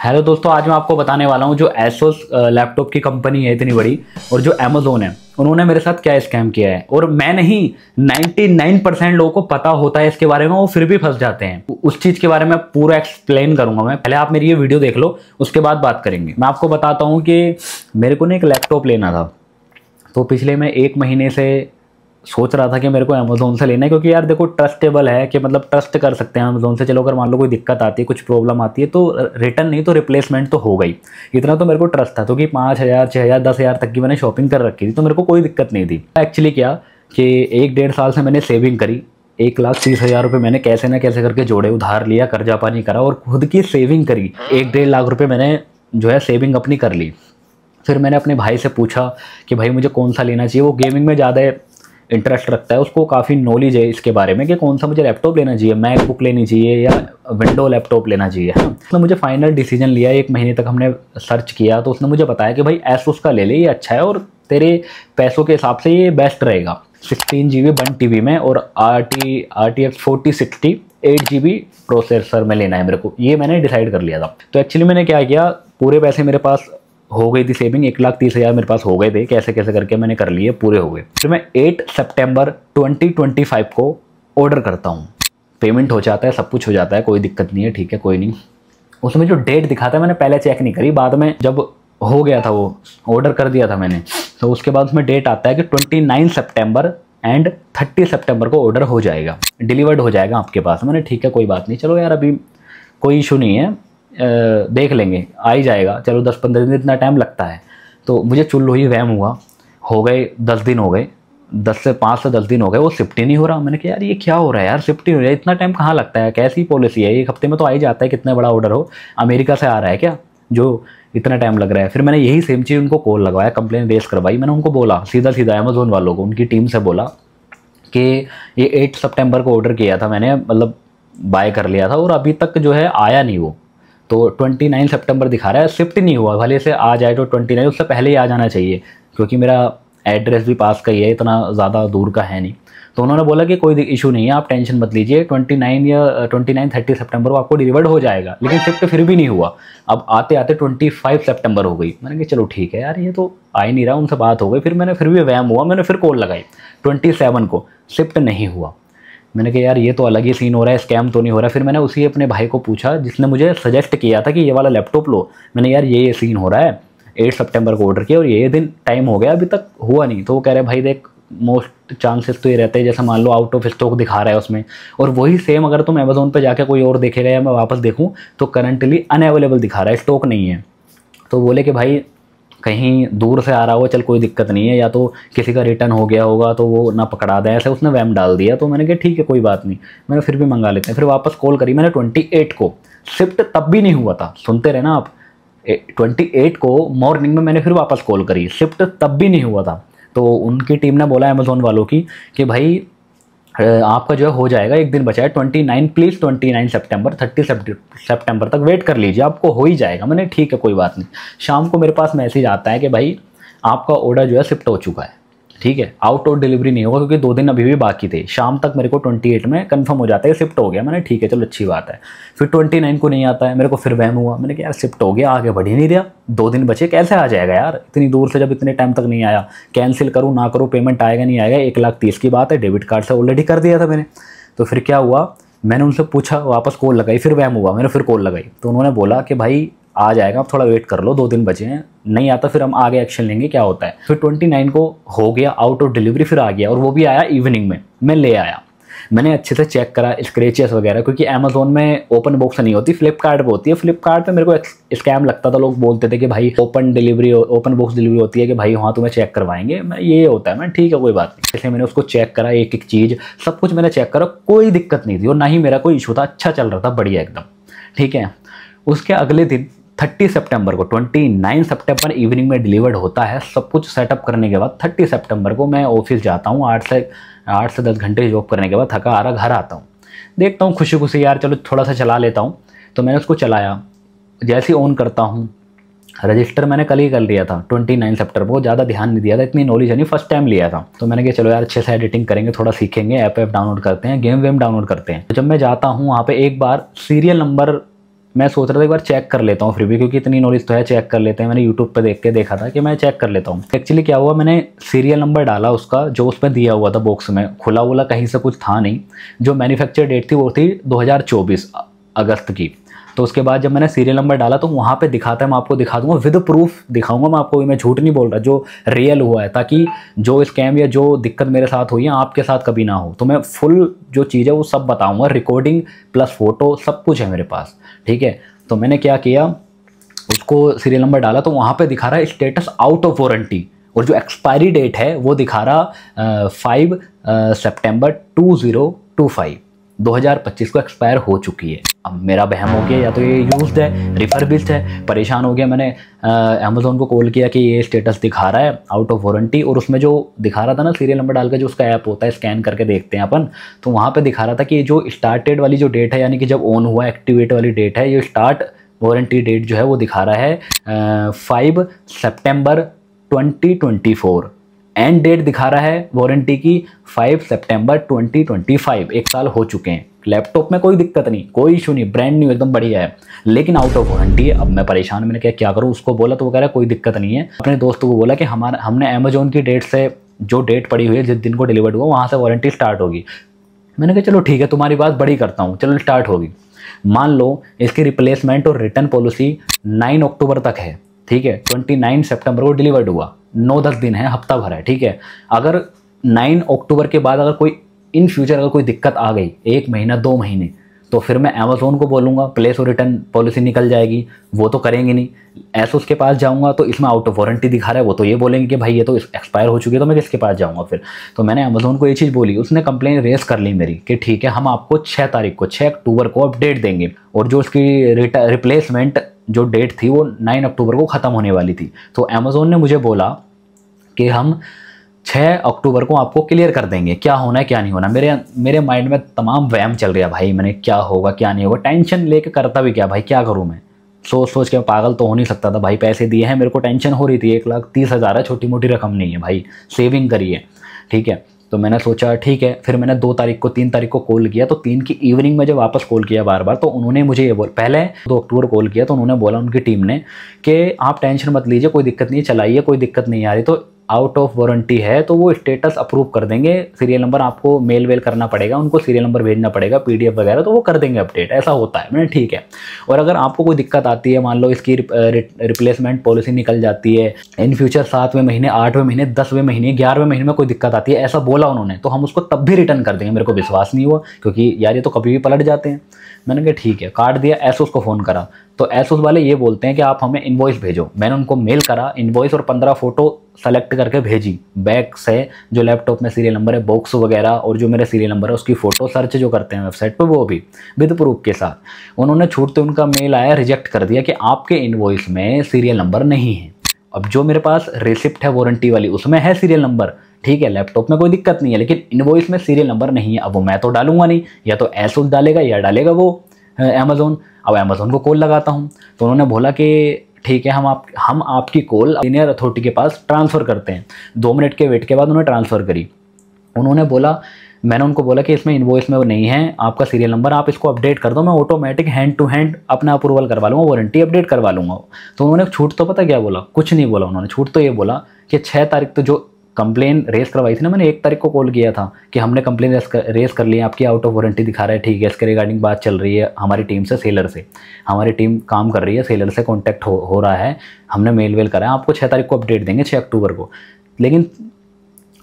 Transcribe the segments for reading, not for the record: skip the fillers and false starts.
Hello दोस्तों, आज मैं आपको बताने वाला हूँ जो एसोस लैपटॉप की कंपनी है इतनी बड़ी और जो अमेजोन है, उन्होंने मेरे साथ क्या स्कैम किया है। और मैं नहीं, 99% लोगों को पता होता है इसके बारे में, वो फिर भी फंस जाते हैं। उस चीज के बारे में पूरा एक्सप्लेन करूंगा मैं। पहले आप मेरी ये वीडियो देख लो, उसके बाद बात करेंगे। मैं आपको बताता हूँ कि मेरे को ना एक लैपटॉप लेना था, तो पिछले मैं 1 महीने से सोच रहा था कि मेरे को अमेजोन से लेना है, क्योंकि यार देखो ट्रस्टेबल है कि मतलब ट्रस्ट कर सकते हैं अमेजोन से। चलो अगर मान लो कोई दिक्कत आती है, कुछ प्रॉब्लम आती है, तो रिटर्न नहीं तो रिप्लेसमेंट तो हो गई। इतना तो मेरे को ट्रस्ट था, क्योंकि 5,000 6,000 10,000 तक की मैंने शॉपिंग कर रखी थी, तो मेरे को कोई दिक्कत नहीं थी। एक्चुअली क्या कि 1-1.5 साल से मैंने सेविंग करी। 1,30,000 रुपये मैंने कैसे ना कैसे करके जोड़े, उधार लिया, कर्जा पानी करा और खुद की सेविंग करी। 1-1.5 लाख रुपये मैंने जो है सेविंग अपनी कर ली। फिर मैंने अपने भाई से पूछा कि भाई मुझे कौन सा लेना चाहिए। वो गेमिंग में ज़्यादा इंटरेस्ट रखता है, उसको काफ़ी नॉलेज है इसके बारे में कि कौन सा मुझे लैपटॉप लेना चाहिए, मैकबुक लेनी चाहिए या विंडो लैपटॉप लेना चाहिए, है ना। उसने मुझे फाइनल डिसीजन लिया। 1 महीने तक हमने सर्च किया, तो उसने मुझे बताया कि भाई एसोस का ले ले, ये अच्छा है और तेरे पैसों के हिसाब से ये बेस्ट रहेगा। 16 GB 1 TB में और RTX 4060 8 GB प्रोसेसर में लेना है मेरे को। ये मैंने डिसाइड कर लिया था। तो एक्चुअली मैंने क्या किया, पूरे पैसे मेरे पास हो गई थी सेविंग, 1,30,000 मेरे पास हो गए थे, कैसे कैसे करके मैंने कर लिए, पूरे हो गए। फिर मैं 8 सितंबर 2025 को ऑर्डर करता हूँ। पेमेंट हो जाता है, सब कुछ हो जाता है, कोई दिक्कत नहीं है, ठीक है, कोई नहीं। उसमें जो डेट दिखाता है मैंने पहले चेक नहीं करी, बाद में जब हो गया था, वो ऑर्डर कर दिया था मैंने, तो उसके बाद उसमें डेट आता है कि 29 सितंबर एंड 30 सितंबर को ऑर्डर हो जाएगा, डिलीवर्ड हो जाएगा आपके पास। मैंने ठीक है, कोई बात नहीं, चलो यार अभी कोई इशू नहीं है, देख लेंगे, आ ही जाएगा, चलो 10-15 दिन इतना टाइम लगता है। तो मुझे चुल हुई, वहम हुआ, हो गए 10 दिन, हो गए 5 से 10 दिन हो गए, वो शिफ्ट ही नहीं हो रहा। मैंने कहा यार ये क्या हो रहा है यार, शिफ्ट ही हो रहा है, इतना टाइम कहाँ लगता है, कैसी पॉलिसी है, 1 हफ्ते में तो आ ही जाता है, कितना बड़ा ऑर्डर हो। अमेरिका से आ रहा है क्या जो इतना टाइम लग रहा है। फिर मैंने यही सेम चीज़ उनको कॉल लगवाया, कंप्लेन रेस करवाई। मैंने उनको बोला सीधा सीधा, अमेजोन वालों को, उनकी टीम से बोला कि ये 8 सितंबर को ऑर्डर किया था मैंने, मतलब बाय कर लिया था, और अभी तक जो है आया नहीं वो। तो 29 सितंबर दिखा रहा है, शिफ्ट नहीं हुआ। भले से आ जाए तो 29, उससे पहले ही आ जाना चाहिए, क्योंकि मेरा एड्रेस भी पास का ही है, इतना ज़्यादा दूर का है नहीं। तो उन्होंने बोला कि कोई इशू नहीं है, आप टेंशन मत लीजिए, 29 या 29-30 सितंबर को आपको डिलीवर्ड हो जाएगा। लेकिन शिफ्ट फिर भी नहीं हुआ। अब आते आते 25 सितंबर हो गई। मैंने कहा चलो ठीक है यार, ये तो आ ही नहीं रहा, उनसे बात हो गई। फिर भी वहम हुआ, मैंने फिर कॉल लगाई 27 को, शिफ्ट नहीं हुआ। मैंने कहा यार ये तो अलग ही सीन हो रहा है, स्कैम तो नहीं हो रहा। फिर मैंने उसी अपने भाई को पूछा जिसने मुझे सजेस्ट किया था कि ये वाला लैपटॉप लो। मैंने यार ये सीन हो रहा है, 8 सितंबर को ऑर्डर किया और ये दिन टाइम हो गया, अभी तक हुआ नहीं। तो वो कह रहे भाई देख, मोस्ट चांसेस तो ये रहते हैं, जैसे मान लो आउट ऑफ स्टॉक दिखा रहा है उसमें, और वही सेम अगर तुम अमेजोन पे जाके कोई और देखेगा या मैं वापस देखूँ तो करंटली अनअवेलेबल दिखा रहा है, स्टॉक नहीं है। तो बोले कि भाई कहीं दूर से आ रहा हो, चल कोई दिक्कत नहीं है, या तो किसी का रिटर्न हो गया होगा तो वो ना पकड़ा दे, ऐसे उसने वैम डाल दिया। तो मैंने कहा ठीक है कोई बात नहीं, मैंने फिर भी मंगा लेते हैं। फिर वापस कॉल करी मैंने 28 को, शिफ्ट तब भी नहीं हुआ था, सुनते रहे ना आप। 28 को मॉर्निंग में मैंने फिर वापस कॉल करी, शिफ्ट तब भी नहीं हुआ था। तो उनकी टीम ने बोला अमेजोन वालों की कि भाई आपका जो है हो जाएगा, 1 दिन बचा है, 29 प्लीज़, 29 सितंबर 30 सितंबर तक वेट कर लीजिए, आपको हो ही जाएगा। मैंने ठीक है कोई बात नहीं। शाम को मेरे पास मैसेज आता है कि भाई आपका ऑर्डर जो है शिफ्ट हो चुका है, ठीक है, आउट ऑफ डिलीवरी नहीं होगा, क्योंकि 2 दिन अभी भी बाकी थे। शाम तक मेरे को 28 में कंफर्म हो जाता है शिफ्ट हो गया। मैंने ठीक है चलो अच्छी बात है। फिर 29 को नहीं आता है, मेरे को फिर वहम हुआ। मैंने कहा यार शिफ्ट हो गया, आगे बढ़ ही नहीं रहा, 2 दिन बचे, कैसे आ जाएगा यार इतनी दूर से, जब इतने टाइम तक नहीं आया। कैंसिल करूँ ना करूँ, पेमेंट आएगा नहीं आएगा, 1,30,000 की बात है, डेबिट कार्ड से ऑलरेडी कर दिया था मैंने। तो फिर क्या हुआ, मैंने उनसे पूछा, वापस कॉल लगाई, फिर वहम हुआ, मैंने फिर कॉल लगाई। तो उन्होंने बोला कि भाई आ जाएगा, आप थोड़ा वेट कर लो, 2 दिन बचे हैं, नहीं आता फिर हम आगे एक्शन लेंगे, क्या होता है। फिर 29 को हो गया आउट ऑफ डिलीवरी, फिर आ गया, और वो भी आया इवनिंग में, मैं ले आया। मैंने अच्छे से चेक करा स्क्रैचेस वगैरह, क्योंकि अमेजोन में ओपन बॉक्स नहीं होती, फ्लिपकार्ट पे होती है। फ्लिपकार्ट पे मेरे को स्कैम लगता था, लोग बोलते थे कि भाई ओपन बॉक्स डिलीवरी होती है, कि भाई वहाँ तुम्हें चेक करवाएंगे, मैं ये होता है। मैं ठीक है कोई बात नहीं। इसलिए मैंने उसको चेक करा, एक एक चीज़ सब कुछ मैंने चेक करा, कोई दिक्कत नहीं थी और ना ही मेरा कोई इशू था, अच्छा चल रहा था, बढ़िया एकदम, ठीक है। उसके अगले दिन 30 सितंबर को, 29 सितंबर इवनिंग में डिलीवर्ड होता है। सब कुछ सेटअप करने के बाद 30 सितंबर को मैं ऑफिस जाता हूँ, 8 से 10 घंटे जॉब करने के बाद थका आ रहा घर आता हूँ, देखता हूँ खुशी खुशी यार चलो थोड़ा सा चला लेता हूँ। तो मैंने उसको चलाया, जैसे ही ऑन करता हूँ, रजिस्टर मैंने कल ही कर लिया था 29 सितंबर को, ज़्यादा ध्यान नहीं दिया था, इतनी नॉलेज है नहीं, फर्स्ट टाइम लिया था। तो मैंने कहा चलो यार अच्छे से एडिटिंग करेंगे, थोड़ा सीखेंगे, ऐप डाउनलोड करते हैं, गेम वेम डाउनलोड करते हैं। तो जब मैं जाता हूँ वहाँ पे एक बार सीरियल नंबर मैं सोच रहा था एक बार चेक कर लेता हूँ फिर भी, क्योंकि इतनी नॉलेज तो है, चेक कर लेते हैं। मैंने यूट्यूब पे देख के देखा था कि मैं चेक कर लेता हूँ। एक्चुअली क्या हुआ, मैंने सीरियल नंबर डाला उसका जो उसमें दिया हुआ था बॉक्स में, खुला वुला कहीं से कुछ था नहीं। जो मैन्युफैक्चर डेट थी वो थी 2024 अगस्त की। तो उसके बाद जब मैंने सीरियल नंबर डाला तो वहाँ पे दिखाता है, मैं आपको दिखा दूंगा, विद प्रूफ दिखाऊंगा मैं आपको, मैं झूठ नहीं बोल रहा, जो रियल हुआ है, ताकि जो स्कैम या जो दिक्कत मेरे साथ हुई है आपके साथ कभी ना हो। तो मैं फुल जो चीज़ है वो सब बताऊंगा, रिकॉर्डिंग प्लस फोटो सब कुछ है मेरे पास, ठीक है। तो मैंने क्या किया, उसको सीरियल नंबर डाला तो वहाँ पर दिखा रहा है स्टेटस आउट ऑफ वारंटी, और जो एक्सपायरी डेट है वो दिखा रहा 5 सितंबर 2025 को एक्सपायर हो चुकी है। अब मेरा बहम हो गया, या तो ये यूज्ड है, रिफर्बिश्ड है, परेशान हो गया। मैंने अमेज़ोन को कॉल किया कि ये स्टेटस दिखा रहा है आउट ऑफ वारंटी, और उसमें जो दिखा रहा था ना सीरियल नंबर डाल के जो उसका ऐप होता है, स्कैन करके देखते हैं अपन, तो वहाँ पे दिखा रहा था कि जो स्टार्टेड वाली जो डेट है, यानी कि जब ऑन हुआ एक्टिवेट वाली डेट है, ये स्टार्ट वारंटी डेट जो है वो दिखा रहा है 5 सितंबर 2024। एंड डेट दिखा रहा है वारंटी की 5 सितंबर 2025। 1 साल हो चुके हैं। लैपटॉप में कोई दिक्कत नहीं, कोई इशू नहीं, ब्रांड न्यू एकदम बढ़िया है, लेकिन आउट ऑफ वारंटी है। अब मैं परेशान, मैंने क्या करूँ, उसको बोला तो वो कह रहा है कोई दिक्कत नहीं है। अपने दोस्तों को बोला कि हमने अमेजोन की डेट से, जो डेट पड़ी हुई है जिस दिन को डिलीवर्ड हुआ वहाँ से वारंटी स्टार्ट होगी। मैंने कहा चलो ठीक है, तुम्हारी बात बड़ी करता हूँ, चलो स्टार्ट होगी। मान लो इसकी रिप्लेसमेंट और रिटर्न पॉलिसी 9 अक्टूबर तक है, ठीक है। 29 सितंबर को डिलीवर्ड हुआ, 9-10 दिन है, हफ्ता भर है, ठीक है। अगर 9 अक्टूबर के बाद अगर कोई इन फ्यूचर अगर कोई दिक्कत आ गई, 1 महीना 2 महीने, तो फिर मैं अमेज़ोन को बोलूँगा, प्लेस और रिटर्न पॉलिसी निकल जाएगी, वो तो करेंगे नहीं। एसोस के पास जाऊँगा तो इसमें आउट ऑफ वारंटी दिखा रहा है, वो तो ये बोलेंगे कि भाई ये तो एक्सपायर हो चुकी है, तो मैं किसके पास जाऊँगा फिर। तो मैंने अमेज़ोन को ये चीज़ बोली, उसने कंप्लेन रेस कर ली मेरी कि ठीक है हम आपको 6 तारीख को 6 अक्टूबर को अपडेट देंगे, और जो उसकी रिप्लेसमेंट जो डेट थी वो 9 अक्टूबर को ख़त्म होने वाली थी। तो अमेज़ोन ने मुझे बोला कि हम 6 अक्टूबर को आपको क्लियर कर देंगे, क्या होना है क्या नहीं होना। मेरे माइंड में तमाम वहम चल रहा भाई, मैंने क्या होगा क्या नहीं होगा, टेंशन लेके करता भी क्या भाई, क्या करूं मैं, सोच के पागल तो हो नहीं सकता था भाई। पैसे दिए हैं, मेरे को टेंशन हो रही थी, 1,30,000 है, छोटी मोटी रकम नहीं है भाई, सेविंग करिए, ठीक है। तो मैंने सोचा ठीक है, फिर मैंने 2 तारीख को 3 तारीख को कॉल किया, तो 3 की इवनिंग में जब वापस कॉल किया बार बार, तो उन्होंने मुझे ये पहले 2 अक्टूबर कॉल किया, तो उन्होंने बोला उनकी टीम ने कि आप टेंशन मत लीजिए, कोई दिक्कत नहीं, चलाइए, कोई दिक्कत नहीं आ रही, तो आउट ऑफ वारंटी है तो वो स्टेटस अप्रूव कर देंगे। सीरियल नंबर आपको मेल वेल करना पड़ेगा, उनको सीरियल नंबर भेजना पड़ेगा, PDF वगैरह, तो वो कर देंगे अपडेट, ऐसा होता है। मैंने ठीक है। और अगर आपको कोई दिक्कत आती है, मान लो इसकी रिप्लेसमेंट पॉलिसी निकल जाती है इन फ्यूचर 7वें महीने, 8वें महीने, 10वें महीने, 11वें महीने में कोई दिक्कत आती है, ऐसा बोला उन्होंने, तो हम उसको तब भी रिटर्न कर देंगे। मेरे को विश्वास नहीं हुआ, क्योंकि यार ये तो कभी भी पलट जाते हैं। मैंने कहा ठीक है, काट दिया। एसोस को फ़ोन करा तो एसोस वाले ये बोलते हैं कि आप हमें इनवॉइस भेजो। मैंने उनको मेल करा, इनवॉइस और 15 फ़ोटो सेलेक्ट करके भेजी, बैक से जो लैपटॉप में सीरियल नंबर है, बॉक्स वगैरह, और जो मेरा सीरियल नंबर है उसकी फ़ोटो सर्च जो करते हैं वेबसाइट पर, वो भी विद प्रूफ के साथ। उन्होंने छूटते उनका मेल आया, रिजेक्ट कर दिया कि आपके इनवॉइस में सीरियल नंबर नहीं है। अब जो मेरे पास रिसिप्ट है वारंटी वाली उसमें है सीरियल नंबर, ठीक है, लैपटॉप में कोई दिक्कत नहीं है, लेकिन इनवॉइस में सीरियल नंबर नहीं है। अब वो मैं तो डालूंगा नहीं, या तो एसोस डालेगा या डालेगा वो अमेज़ोन। अब अमेज़ोन को कॉल लगाता हूँ तो उन्होंने बोला कि ठीक है, हम आपकी कॉल सीनियर अथॉरिटी के पास ट्रांसफ़र करते हैं। 2 मिनट के वेट के बाद उन्होंने ट्रांसफ़र करी। उन्होंने बोला, मैंने उनको बोला कि इसमें इनवॉइस में वो नहीं है आपका सीरियल नंबर, आप इसको अपडेट कर दो, मैं ऑटोमेटिक हैंड टू हैंड अपना अप्रूवल करवा लूँगा, वारंटी अपडेट करवा लूँगा। तो उन्होंने छूट तो पता क्या बोला, कुछ नहीं बोला उन्होंने, छूट तो ये बोला कि 6 तारीख तो जो कंप्लेन रेस करवाई थी ना मैंने, 1 तारीख को कॉल किया था कि हमने कंप्लेन रेस कर ली, आपकी आउट ऑफ वारंटी दिखा रहा है, ठीक है, इसके रिगार्डिंग बात चल रही है हमारी टीम से, सेलर से, हमारी टीम काम कर रही है, सेलर से कॉन्टैक्ट हो रहा है, हमने मेल वेल करा है, आपको 6 तारीख को अपडेट देंगे, 6 अक्टूबर को। लेकिन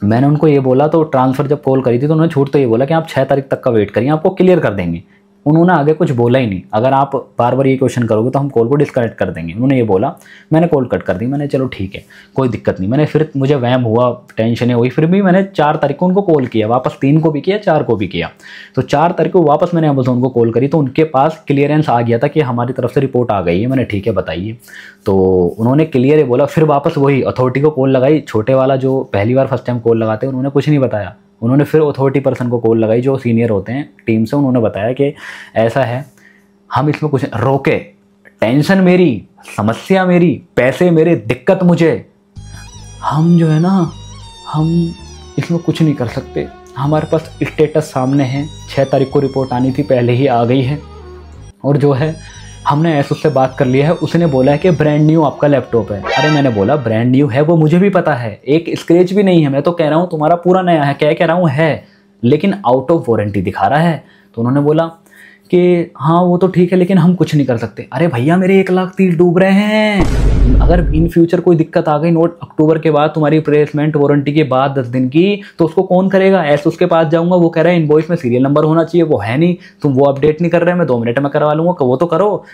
मैंने उनको ये बोला, तो ट्रांसफ़र जब कॉल करी थी तो उन्होंने छूट तो ये बोला कि आप 6 तारीख तक का वेट करिए, आपको क्लियर कर देंगे। उन्होंने आगे कुछ बोला ही नहीं, अगर आप बार बार ये क्वेश्चन करोगे तो हम कॉल को डिस्कनेक्ट कर देंगे, उन्होंने ये बोला। मैंने कॉल कट कर दी, मैंने चलो ठीक है कोई दिक्कत नहीं। मैंने फिर मुझे वहम हुआ, टेंशन हुई, फिर भी मैंने 4 तारीख को उनको कॉल किया वापस, 3 को भी किया, 4 को भी किया। तो 4 तारीख को वापस मैंने अमेज़ोन को कॉल करी तो उनके पास क्लियरेंस आ गया था कि हमारी तरफ से रिपोर्ट आ गई है। मैंने ठीक है बताइए, तो उन्होंने क्लियर बोला। फिर वापस वही अथॉरिटी को कॉल लगाई, छोटे वाला जो पहली बार फर्स्ट टाइम कॉल लगाते हैं, उन्होंने कुछ नहीं बताया। उन्होंने फिर अथॉरिटी पर्सन को कॉल लगाई जो सीनियर होते हैं टीम से, उन्होंने बताया कि ऐसा है, हम इसमें कुछ रोके, टेंशन मेरी, समस्या मेरी, पैसे मेरे, दिक्कत मुझे, हम जो है ना, हम इसमें कुछ नहीं कर सकते, हमारे पास स्टेटस सामने है, 6 तारीख को रिपोर्ट आनी थी, पहले ही आ गई है, और जो है हमने एसोस से बात कर लिया है, उसने बोला है कि ब्रांड न्यू आपका लैपटॉप है। अरे मैंने बोला ब्रांड न्यू है, वो मुझे भी पता है, एक स्क्रैच भी नहीं है, मैं तो कह रहा हूँ तुम्हारा पूरा नया है, क्या कह रहा हूँ है, लेकिन आउट ऑफ वारंटी दिखा रहा है। तो उन्होंने बोला कि हाँ वो तो ठीक है लेकिन हम कुछ नहीं कर सकते। अरे भैया मेरे 1,30,000 डूब रहे हैं, अगर इन फ्यूचर कोई दिक्कत आ गई नोट अक्टूबर के बाद तुम्हारी रिप्लेसमेंट वारंटी के बाद 10 दिन की, तो उसको कौन करेगा? ऐसे उसके पास जाऊंगा, वो कह रहा है इनवॉइस में सीरियल नंबर होना चाहिए, वो है नहीं, तुम वो अपडेट नहीं कर रहे, मैं 2 मिनट में करवा लूँगा, वो तो करो।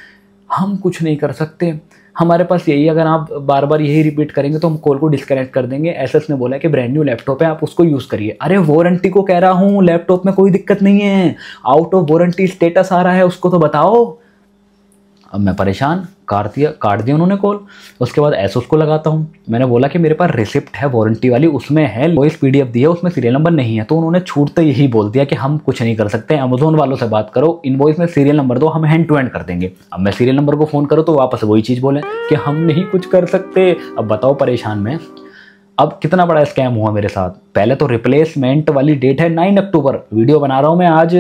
हम कुछ नहीं कर सकते, हमारे पास यही, अगर आप बार बार यही रिपीट करेंगे तो हम कॉल को डिस्कनेक्ट कर देंगे। एसएस ने बोला कि ब्रांड न्यू लैपटॉप है, आप उसको यूज़ करिए। अरे वारंटी को कह रहा हूँ, लैपटॉप में कोई दिक्कत नहीं है, आउट ऑफ वारंटी स्टेटस आ रहा है, उसको तो बताओ। अब मैं परेशान, काट दिया उन्होंने कॉल। उसके बाद एसोस को लगाता हूँ, मैंने बोला कि मेरे पास रिसिप्ट है वारंटी वाली, उसमें है वॉइस पीडीएफ दी है, उसमें सीरियल नंबर नहीं है। तो उन्होंने छूटते यही बोल दिया कि हम कुछ नहीं कर सकते, अमेजोन वालों से बात करो, इनवॉइस में सीरियल नंबर दो, हम हैंड टू हैंड कर देंगे। अब मैं सीरियल नंबर को फ़ोन करूँ तो वापस वही चीज़ बोले कि हम नहीं कुछ कर सकते। अब बताओ परेशान में। अब कितना बड़ा स्कैम हुआ मेरे साथ। पहले तो रिप्लेसमेंट वाली डेट है 9 अक्टूबर, वीडियो बना रहा हूँ मैं, आज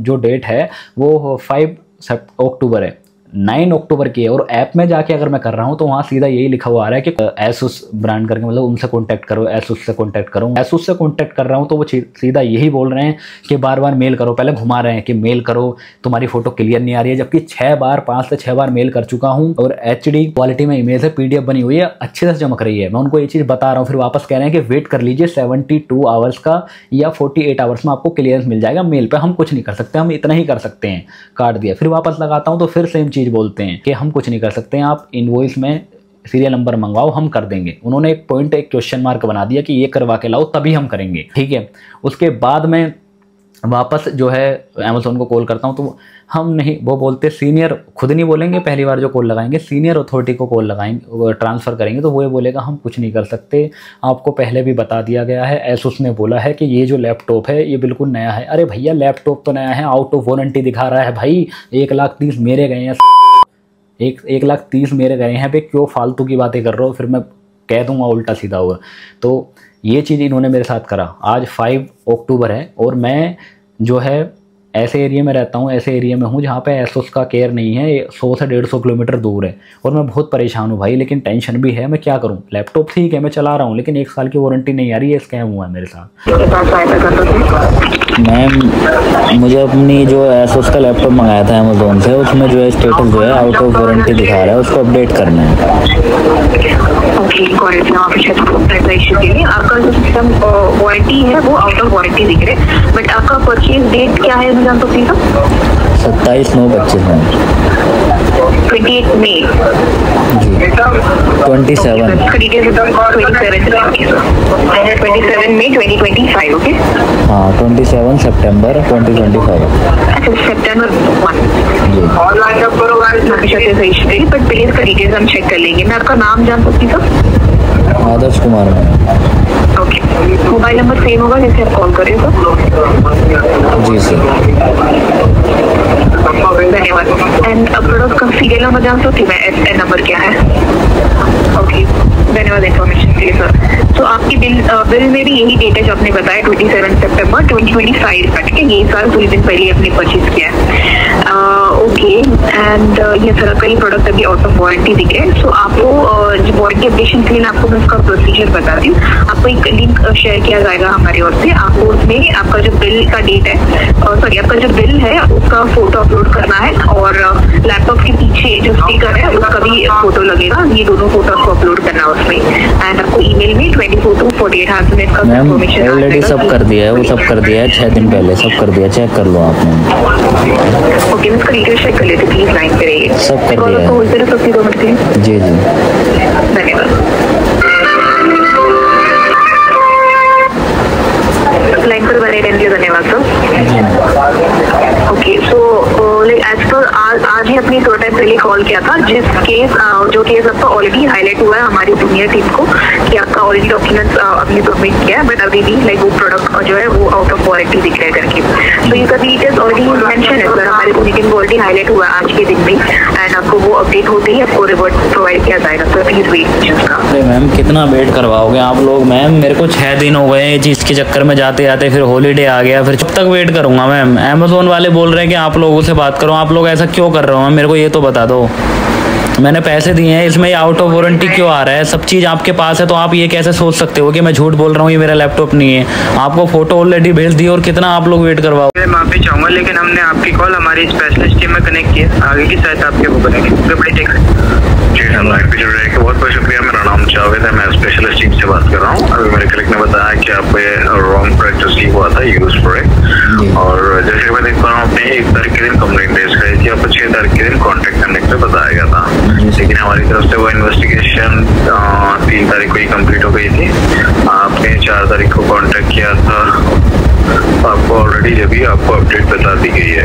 जो डेट है वो 5 अक्टूबर है, 9 अक्टूबर की है। और ऐप में जाके अगर मैं कर रहा हूँ तो वहाँ सीधा यही लिखा हुआ आ रहा है कि एसुस ब्रांड करके, मतलब उनसे कॉन्टैक्ट करो, एसुस से कॉन्टैक्ट करो। एसुस से कॉन्टैक्ट कर रहा हूँ तो वो सीधा यही बोल रहे हैं कि बार बार मेल करो, पहले घुमा रहे हैं कि मेल करो, तुम्हारी फोटो क्लियर नहीं आ रही है, जबकि 5 से 6 बार मेल कर चुका हूँ और HD क्वालिटी में इमेज है, PDF बनी हुई है, अच्छे से चमक रही है। मैं उनको ये चीज़ बता रहा हूँ, फिर वापस कह रहे हैं कि वेट कर लीजिए 72 आवर्स का या 48 आवर्स में आपको क्लियरेंस मिल जाएगा मेल पे, हम कुछ नहीं कर सकते, हम इतना ही कर सकते हैं। काट दिया, फिर वापस लगाता हूँ तो फिर सेम चीज़ बोलते हैं कि हम कुछ नहीं कर सकते हैं, आप इनवॉइस में सीरियल नंबर मंगवाओ, हम कर देंगे। उन्होंने एक क्वेश्चन मार्क बना दिया कि ये करवा के लाओ तभी हम करेंगे, ठीक है। उसके बाद में वापस जो है अमेज़न को कॉल करता हूँ तो हम नहीं, वो बोलते सीनियर, खुद नहीं बोलेंगे, पहली बार जो कॉल लगाएंगे सीनियर अथॉरिटी को कॉल लगाएंगे, ट्रांसफ़र करेंगे तो वो ये बोलेगा हम कुछ नहीं कर सकते, आपको पहले भी बता दिया गया है। एसुस ने बोला है कि ये जो लैपटॉप है ये बिल्कुल नया है। अरे भैया लैपटॉप तो नया है, आउट ऑफ वारंटी दिखा रहा है भाई, 1,30,000 मेरे गए हैं, 1,30,000 मेरे गए हैं भाई, क्यों फालतू की बातें कर रहे हो? फिर मैं कह दूंगा उल्टा सीधा हुआ। तो ये चीज़ इन्होंने मेरे साथ करा। आज 5 अक्टूबर है और मैं जो है ऐसे एरिया में रहता हूँ, ऐसे एरिया में हूँ जहाँ पे एसोस का केयर नहीं है, 100 से 150 किलोमीटर दूर है और मैं बहुत परेशान हूँ भाई, लेकिन टेंशन भी है, मैं क्या करूँ? लैपटॉप ठीक है मैं चला रहा हूँ लेकिन 1 साल की वारंटी नहीं आ रही है, स्कैम हुआ है मेरे साथ। मैम मुझे अपनी जो एसोस का लैपटॉप मंगाया था अमेजोन से, उसमें जो है स्टेटस जो है आउट ऑफ वारंटी दिखा रहा है, उसको अपडेट करना है। आपका जो सिस्टम वारंटी है वो आउट ऑफ वारंटी दिख रहे है, बट आपका परचेज डेट क्या है जान सकती हूँ? 27/9/25 में 28 मई जी 27 मई 2025। ओके हाँ 27 सितंबर 2025। अच्छा सितंबर 1 जी बट प्लीज का डिटेल्स हम चेक कर लेंगे। मैं आपका नाम जान सकती हूँ? आदर्श कुमार में। ओके, मोबाइल नंबर सेम होगा जैसे आप कॉल कर रहे हो? जी सर, धन्यवाद। एंड प्रोडक्ट का सीरियल नंबर जान सकती मैं, एस नंबर क्या है? ओके धन्यवाद इन्फॉर्मेशन के लिए सर। तो आपकी बिल में भी यही डेट है जो आपने बताया 27 सितंबर 2025 का, ठीक है, यही साल कुछ दिन पहले आपने परचेज किया है। ओके एंड ये सर कई प्रोडक्ट अभी आउट ऑफ वारंटी दिख रहे हैं। सो आपको वारंटी अपडेशन के लिए आपको मैं उसका प्रोसीजर बताती हूँ। आपको एक लिंक शेयर किया जाएगा हमारी ओर से, आपको उसमें आपका जो बिल का डेट है, सॉरी आपका जो बिल है उसका फोटो अपलोड करना है और लैपटॉप के पीछे जो स्टिकर है उसका भी फोटो लगेगा, ये दोनों फोटो आपको अपलोड करना है उसमें। एंड आपको ईमेल में 24 to 48 आवर्स में इसका इन्फॉर्मेशन ऑलरेडी सब कर दिया है, वो सब कर दिया है 6 दिन पहले, सब कर दिया, चेक कर लो आपने। ओके मैं इसका डिटेल चेक कर लेते, प्लीज लाइन पे रहिए। सब कर दिया है। होल्ड कर सकती 2 मिनट के लिए? जी जी धन्यवाद। लाइन पर बने रहने के लिए धन्यवाद sir. Okay so as per आज ही अपनी थोड़ा टाइम पहले कॉल किया था, जिस केस जो केस आपका ऑलरेडी हाईलाइट हुआ है हमारी जूनियर टीम को कि आपका ऑलरेडी डॉक्यूमेंट्स आपने सबमिट किया है, बट अभी भी लाइक वो प्रोडक्ट का जो है वो आउट ऑफ वारंटी दिख रहा है करके। तो ये सभी डिटेल्स ऑलरेडी मेंशन है सर, हमारे जूनियर टीम को ऑलरेडी हाईलाइट हुआ है आज के दिन में, एंड आपको वो अपडेट होते ही आपको रिवर्ट प्रोवाइड किया जाएगा। सर प्लीज वेट उसका। अरे मैम कितना वेट करवाओगे आप लोग? मैम मेरे को 6 दिन हो गए इस चीज़ के चक्कर में जाते जाते, फिर हॉलीडे आ गया, फिर कब तक वेट करूंगा मैम? अमेजोन वाले बोल रहे हैं कि आप लोगों से बात करो, आप लोग ऐसा क्यों कर रहे हो हूँ, मेरे को ये तो बता दो। मैंने पैसे दिए हैं, इसमें ये आउट ऑफ वारंटी क्यों आ रहा है? सब चीज़ आपके पास है तो आप ये कैसे सोच सकते हो कि मैं झूठ बोल रहा हूँ, ये मेरा लैपटॉप नहीं है? आपको फोटो ऑलरेडी भेज दी और कितना आप लोग वेट करवाओ? मैं माफी चाहूंगा, लेकिन हमने आपकी कॉल हमारी स्पेशलिस्ट टीम में कनेक्ट की है, आगे की शायद आपके वो करेंगे। जी सर, लाइन पे जुड़ रहे हैं। बहुत बहुत शुक्रिया। मेरा नाम जावेद है, मैं स्पेशलिस्ट टीम से बात कर रहा हूँ। अभी मेरे कलीग ने बताया कि आप पे रॉन्ग प्रोडक्ट रिसीव हुआ था, यूज प्रोडक्ट, और जैसे मैं देख पा रहा हूँ आपने 1 तारीख के दिन कंप्लेंट रेज करी थी, आपको 6 तारीख के दिन कॉन्टेक्ट करने के लिए बताया गया था, लेकिन हमारी तरफ से वो इन्वेस्टिगेशन 3 तारीख को ही कंप्लीट हो गई थी। आपने 4 तारीख को कॉन्टेक्ट किया था, आपको ऑलरेडी जब भी आपको अपडेट बता दी गई है,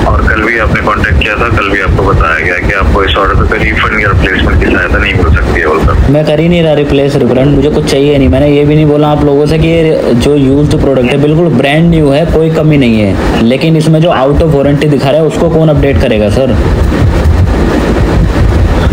और कल भी आपने कांटेक्ट किया था, कल भी आपको बताया गया कि आपको इस ऑर्डर पे रिफंड या रिप्लेसमेंट की सहायता नहीं मिल सकती है। बोलकर मैं कर ही नहीं रहा रिप्लेस रिफंड, मुझे कुछ चाहिए नहीं। मैंने ये भी नहीं बोला आप लोगों से कि ये जो यूज्ड प्रोडक्ट है बिल्कुल ब्रांड न्यू है, कोई कमी नहीं है, लेकिन इसमें जो आउट ऑफ वारंटी दिखा रहा है उसको कौन अपडेट करेगा सर?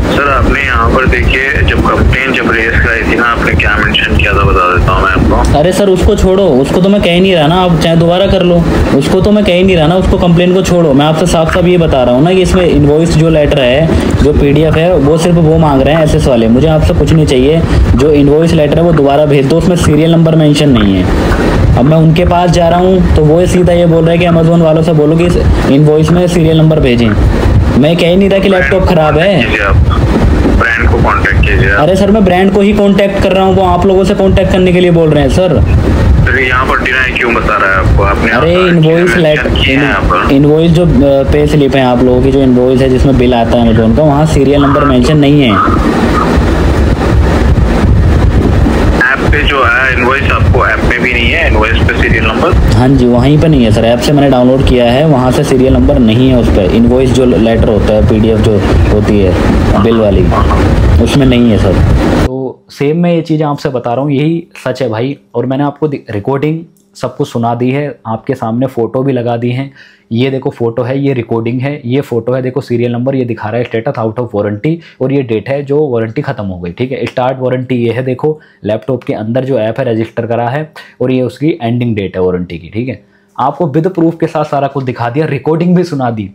सर आपने यहाँ पर देखिए, जब कंप्लेन जब रेज कराई थी ना, आपने क्या मेंशन किया था बता देता हूँ मैं आपको। अरे सर उसको छोड़ो, उसको तो मैं कह ही नहीं रहा ना, आप चाहे दोबारा कर लो, उसको तो मैं कह ही नहीं रहा ना, उसको कंप्लेन को छोड़ो। मैं आपसे साफ साफ ये बता रहा हूँ ना कि इसमें इनवॉइस जो लेटर है, जो PDF है, वो सिर्फ वो मांग रहे हैं SS वाले। मुझे आपसे कुछ नहीं चाहिए, जो इनवॉइस लेटर है वो दोबारा भेज दो, उसमें सीरियल नंबर मेंशन नहीं है। अब मैं उनके पास जा रहा हूँ तो वो सीधा ये बोल रहा है कि अमेजोन वालों से बोलो कि इस इनवॉइस में सीरियल नंबर भेजें। मैं कह ही नहीं रहा कि लैपटॉप खराब है। ब्रांड को कांटेक्ट कीजिए। अरे सर मैं ब्रांड को ही कांटेक्ट कर रहा हूँ, वो आप लोगों से कांटेक्ट करने के लिए बोल रहे हैं सर। यहाँ पर डिनाई क्यों बता रहा है आपको? आपने अरे इनवॉइस लेटर, इनवॉइस जो पे स्लिप है आप लोगों की, जो इनवॉइस है जिसमें बिल आता है अमेजोन का, वहाँ सीरियल नंबर मेंशन नहीं है। ऐप पे जो है इनवॉइस, आपको ऐप में भी नहीं है इनवॉइस पे सीरियल नंबर? हाँ जी, वहीं पे नहीं है सर, ऐप से मैंने डाउनलोड किया है, वहाँ से सीरियल नंबर नहीं है उस पर। इनवॉइस जो लेटर होता है, PDF जो होती है बिल वाली, उसमें नहीं है सर। तो सेम मैं ये चीज़ें आपसे बता रहा हूँ, यही सच है भाई। और मैंने आपको रिकॉर्डिंग सब कुछ सुना दी है, आपके सामने फ़ोटो भी लगा दी हैं। ये देखो फ़ोटो है, ये रिकॉर्डिंग है, ये फ़ोटो है, देखो सीरियल नंबर ये दिखा रहा है, स्टेटस आउट ऑफ वारंटी, और ये डेट है जो वारंटी ख़त्म हो गई। ठीक है, स्टार्ट वारंटी ये है, देखो लैपटॉप के अंदर जो ऐप है रजिस्टर करा है, और ये उसकी एंडिंग डेट है वारंटी की। ठीक है, आपको विद प्रूफ के साथ सारा कुछ दिखा दिया, रिकॉर्डिंग भी सुना दी।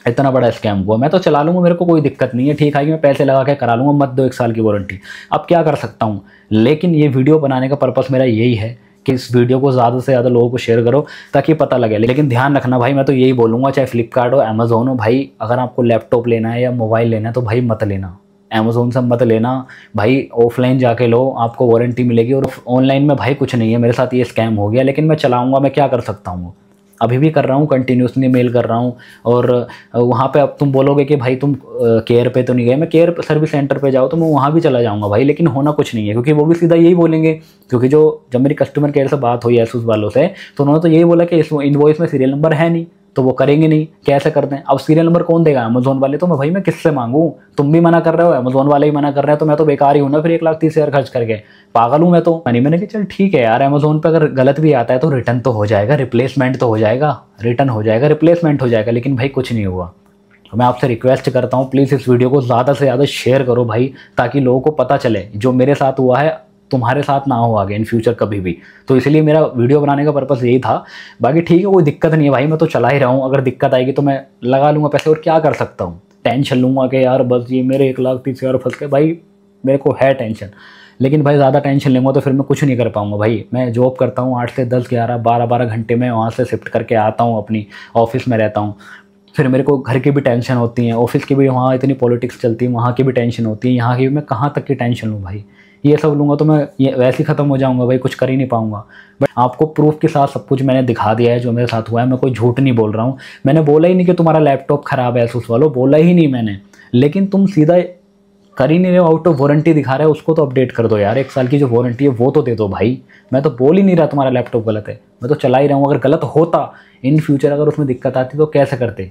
इतना बड़ा स्कैम हुआ। मैं तो चला लूँगा, मेरे को कोई दिक्कत नहीं है, ठीक है कि मैं पैसे लगा के करा लूँगा, मत दो 1 साल की वारंटी। अब क्या कर सकता हूँ, लेकिन ये वीडियो बनाने का पर्पस मेरा यही है कि इस वीडियो को ज़्यादा से ज़्यादा लोगों को शेयर करो ताकि पता लगे। लेकिन ध्यान रखना भाई, मैं तो यही बोलूँगा, चाहे फ्लिपकार्ट हो, अमेजोन हो, भाई अगर आपको लैपटॉप लेना है या मोबाइल लेना है तो भाई मत लेना, अमेजोन से मत लेना भाई, ऑफलाइन जाके लो, आपको वारंटी मिलेगी। और ऑनलाइन में भाई कुछ नहीं है, मेरे साथ ये स्कैम हो गया, लेकिन मैं चलाऊँगा, मैं क्या कर सकता हूँ, अभी भी कर रहा हूँ, कंटिन्यूसली मेल कर रहा हूँ। और वहाँ पे अब तुम बोलोगे कि भाई तुम केयर पे तो नहीं गए, मैं केयर सर्विस सेंटर पे जाओ तो मैं वहाँ भी चला जाऊँगा भाई, लेकिन होना कुछ नहीं है, क्योंकि वो भी सीधा यही बोलेंगे। क्योंकि जब मेरी कस्टमर केयर से बात हुई एसूस वालों से, तो उन्होंने तो यही बोला कि इस इनवॉइस में सीरियल नंबर है नहीं, तो वो करेंगे नहीं, कैसे कर दें। अब सीरियल नंबर कौन देगा, अमेजोन वाले। तो मैं भाई मैं किससे मांगूँ, तुम भी मना कर रहे हो, अमेजोन वाले ही मना कर रहे हैं, तो मैं तो बेकार ही हूँ ना फिर 1,30,000 खर्च करके, पागल हूँ मैं तो। मैंने कहा चल ठीक है यार, अमेजोन पे अगर गलत भी आता है तो रिटर्न तो हो जाएगा, रिप्लेसमेंट तो हो जाएगा, रिटर्न हो जाएगा, रिप्लेसमेंट हो जाएगा, लेकिन भाई कुछ नहीं हुआ। तो मैं आपसे रिक्वेस्ट करता हूँ, प्लीज़ इस वीडियो को ज़्यादा से ज़्यादा शेयर करो भाई, ताकि लोगों को पता चले जो मेरे साथ हुआ है तुम्हारे साथ ना हो आगे इन फ्यूचर कभी भी। तो इसलिए मेरा वीडियो बनाने का पर्पस यही था। बाकी ठीक है, कोई दिक्कत नहीं है भाई, मैं तो चला ही रहा हूँ, अगर दिक्कत आएगी तो मैं लगा लूँगा पैसे, और क्या कर सकता हूँ, टेंशन लूँगा कि यार बस ये मेरे 1,30,000 फंस गए, भाई मेरे को है टेंशन। लेकिन भाई ज़्यादा टेंशन लूँगा तो फिर मैं कुछ नहीं कर पाऊँगा भाई। मैं जॉब करता हूँ 8 से 10, 11, 12 घंटे में वहाँ से शिफ्ट करके आता हूँ, अपनी ऑफिस में रहता हूँ, फिर मेरे को घर की भी टेंशन होती है, ऑफिस की भी, वहाँ इतनी पॉलिटिक्स चलती है, वहाँ की भी टेंशन होती है, यहाँ की भी, मैं कहाँ तक की टेंशन लूँ भाई। ये सब लूँगा तो मैं ये वैसे ही ख़त्म हो जाऊँगा भाई, कुछ कर ही नहीं पाऊँगा। बट आपको प्रूफ के साथ सब कुछ मैंने दिखा दिया है जो मेरे साथ हुआ है, मैं कोई झूठ नहीं बोल रहा हूँ। मैंने बोला ही नहीं कि तुम्हारा लैपटॉप ख़राब है एसूस वालों, बोला ही नहीं मैंने, लेकिन तुम सीधा कर ही नहीं रहे हो, आउट ऑफ वारंटी दिखा रहा है, उसको तो अपडेट कर दो यार, 1 साल की जो वारंटी है वो तो दे दो भाई। मैं तो बोल ही नहीं रहा तुम्हारा लैपटॉप गलत है, मैं तो चला ही रहा हूँ। अगर गलत होता इन फ्यूचर, अगर उसमें दिक्कत आती तो कैसे करते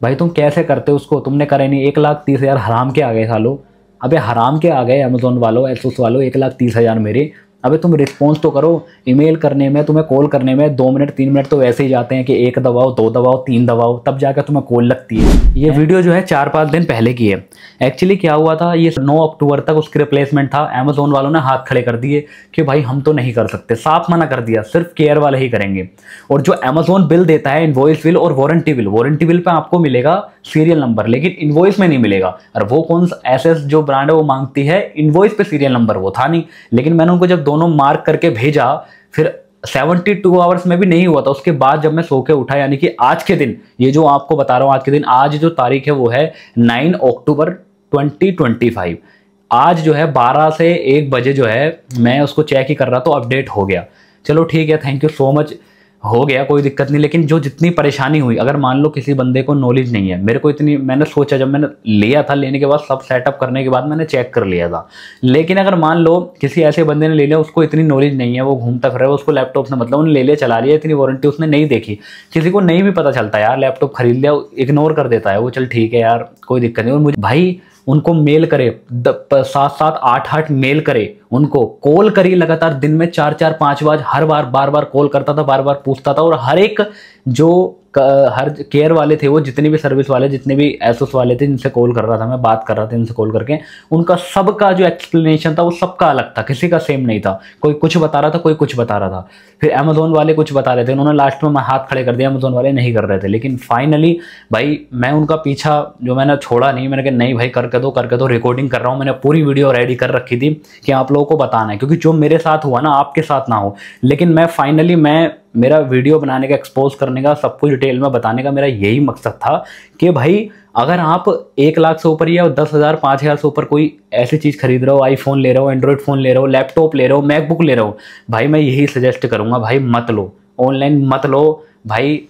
भाई, तुम कैसे करते उसको, तुमने करे नहीं। 1,30,000 हराम के आ गए सालों, अबे हराम के आ गए अमेजोन वालों, एसूस वालों, 1,30,000 मेरे, अबे तुम रिस्पॉन्स तो करो। ईमेल करने में, तुम्हें कॉल करने में 2 मिनट 3 मिनट तो वैसे ही जाते हैं कि 1 दबाओ, 2 दबाओ, 3 दबाओ, तब जाकर तुम्हें कॉल लगती है। ये वीडियो जो है 4-5 दिन पहले की है। एक्चुअली क्या हुआ था, ये 9 अक्टूबर तक उसकी रिप्लेसमेंट था। अमेजोन वालों ने हाथ खड़े कर दिए कि भाई हम तो नहीं कर सकते, साफ मना कर दिया, सिर्फ केयर वाले ही करेंगे। और जो अमेजोन बिल देता है, इनवॉइस बिल और वारंटी बिल पे आपको मिलेगा सीरियल नंबर, लेकिन इनवॉइस में नहीं मिलेगा। और वो कौन सा एसएस जो ब्रांड है वो मांगती है इनवॉइस पे सीरियल नंबर, वो था नहीं। लेकिन मैंने उनको जब दोनों मार्क करके भेजा, फिर 72 आवर्स में भी नहीं हुआ था। उसके बाद जब मैं सो के उठा, यानी कि आज के दिन, ये जो आपको बता रहा हूं आज के दिन, आज जो तारीख है वो है 9 अक्टूबर 2025। आज जो है 12 से 1 बजे जो है मैं उसको चेक ही कर रहा, तो अपडेट हो गया। चलो ठीक है, थैंक यू सो मच, हो गया, कोई दिक्कत नहीं। लेकिन जो जितनी परेशानी हुई, अगर मान लो किसी बंदे को नॉलेज नहीं है, मेरे को इतनी, मैंने सोचा जब मैंने लिया था, लेने के बाद सब सेटअप करने के बाद मैंने चेक कर लिया था। लेकिन अगर मान लो किसी ऐसे बंदे ने ले लिया, उसको इतनी नॉलेज नहीं है, वो घूमता फिर रहा है, उसको लैपटॉप से मतलब उन्हें ले लिया, चला लिया, इतनी वारंटी उसने नहीं देखी। किसी को नहीं भी पता चलता यार, लैपटॉप खरीद लिया, इग्नोर कर देता है वो, चल ठीक है यार कोई दिक्कत नहीं। और मुझे भाई उनको मेल करे, 7-7 8-8 मेल करे, उनको कॉल करी लगातार, दिन में 4-4 5 बार, हर बार कॉल करता था, बार पूछता था। और हर एक जो हर केयर वाले थे, वो जितने भी सर्विस वाले, जितने भी एसोस वाले थे जिनसे कॉल कर रहा था, मैं बात कर रहा था इनसे कॉल करके, उनका सबका जो एक्सप्लेनेशन था वो सबका अलग था, किसी का सेम नहीं था। कोई कुछ बता रहा था, कोई कुछ बता रहा था। फिर अमेजोन वाले कुछ बता रहे थे, उन्होंने लास्ट में हाथ खड़े कर दिया, अमेजोन वाले नहीं कर रहे थे। लेकिन फाइनली भाई मैं उनका पीछा जो मैंने छोड़ा नहीं, मैंने कहा नहीं भाई करके दो, रिकॉर्डिंग कर रहा हूँ, मैंने पूरी वीडियो रेडी कर रखी थी कि आप लोगों को बताना है, क्योंकि जो मेरे साथ हुआ ना आपके साथ ना हो। लेकिन मैं फाइनली मेरा वीडियो बनाने का, एक्सपोज करने का, सब कुछ डिटेल में बताने का मेरा यही मकसद था कि भाई अगर आप 1 लाख से ऊपर या 10,000 5,000 से ऊपर कोई ऐसी चीज़ खरीद रहे हो, आईफोन ले रहे हो, एंड्रॉयड फ़ोन ले रहे हो, लैपटॉप ले रहे हो, मैकबुक ले रहे हो, भाई मैं यही सजेस्ट करूँगा, भाई मत लो, ऑनलाइन मत लो भाई।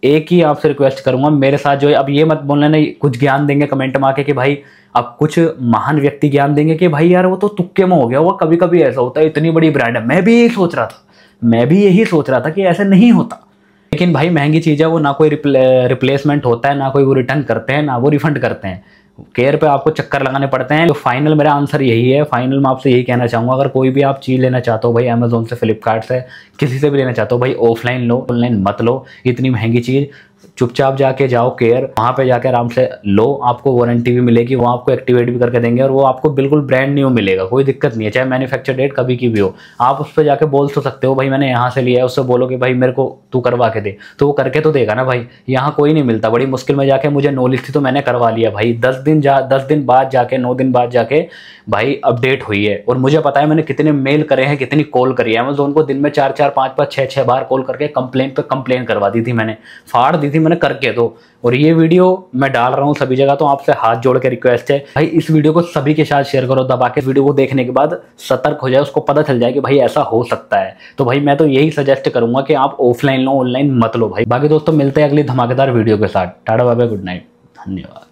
एक ही आपसे रिक्वेस्ट करूँगा, मेरे साथ जो है, अब ये मत बोलना नहीं कुछ ज्ञान देंगे कमेंट में आके कि भाई, अब कुछ महान व्यक्ति ज्ञान देंगे कि भाई यार वो तो तुक्के में हो गया, वो कभी कभी ऐसा होता है, इतनी बड़ी ब्रांड है। मैं भी यही सोच रहा था कि ऐसे नहीं होता। लेकिन भाई महंगी चीज़ है वो, ना कोई रिप्लेसमेंट होता है, ना कोई वो रिटर्न करते हैं, ना वो रिफंड करते हैं। केयर पे आपको चक्कर लगाने पड़ते हैं। तो फाइनल मेरा आंसर यही है, फाइनल मैं आपसे यही कहना चाहूँगा, अगर कोई भी आप चीज़ लेना चाहते हो भाई, अमेजोन से, फ्लिपकार्ट से, किसी से भी लेना चाहते हो भाई, ऑफलाइन लो, ऑनलाइन मत लो इतनी महंगी चीज़। चुपचाप जाके जाओ केयर, वहाँ पे जाके आराम से लो, आपको वारंटी भी मिलेगी, वो आपको एक्टिवेट भी करके देंगे, और वो आपको बिल्कुल ब्रांड न्यू मिलेगा, कोई दिक्कत नहीं है, चाहे मैन्युफैक्चर डेट कभी की भी हो। आप उस पर जाके बोल तो सकते हो भाई मैंने यहाँ से लिया है, उससे बोलो कि भाई मेरे को तू करवा के दे, तो वो करके तो देगा ना भाई। यहाँ कोई नहीं मिलता, बड़ी मुश्किल में जाके, मुझे नॉलेज थी तो मैंने करवा लिया भाई। 10 दिन बाद जाके, 9 दिन बाद जाके भाई अपडेट हुई है। और मुझे पता है मैंने कितने मेल करे हैं, कितनी कॉल करी है अमेजोन को, दिन में 4-4 5-5 6-6 बार कॉल करके कंप्लेंट पे कंप्लेन करवा दी थी मैंने, फाड़ दी थी मैंने करके। तो और ये वीडियो मैं डाल रहा हूँ सभी जगह, तो आपसे हाथ जोड़ के रिक्वेस्ट है भाई, इस वीडियो को सभी के साथ शेयर करो, दबा के वीडियो को देखने के बाद सतर्क हो जाए, उसको पता चल जाए कि भाई ऐसा हो सकता है। तो भाई मैं तो यही सजेस्ट करूंगा कि आप ऑफलाइन लो, ऑनलाइन मत लो भाई। बाकी दोस्तों मिलते हैं अगली धमाकेदार वीडियो के साथ। Tata bye bye, good night, धन्यवाद।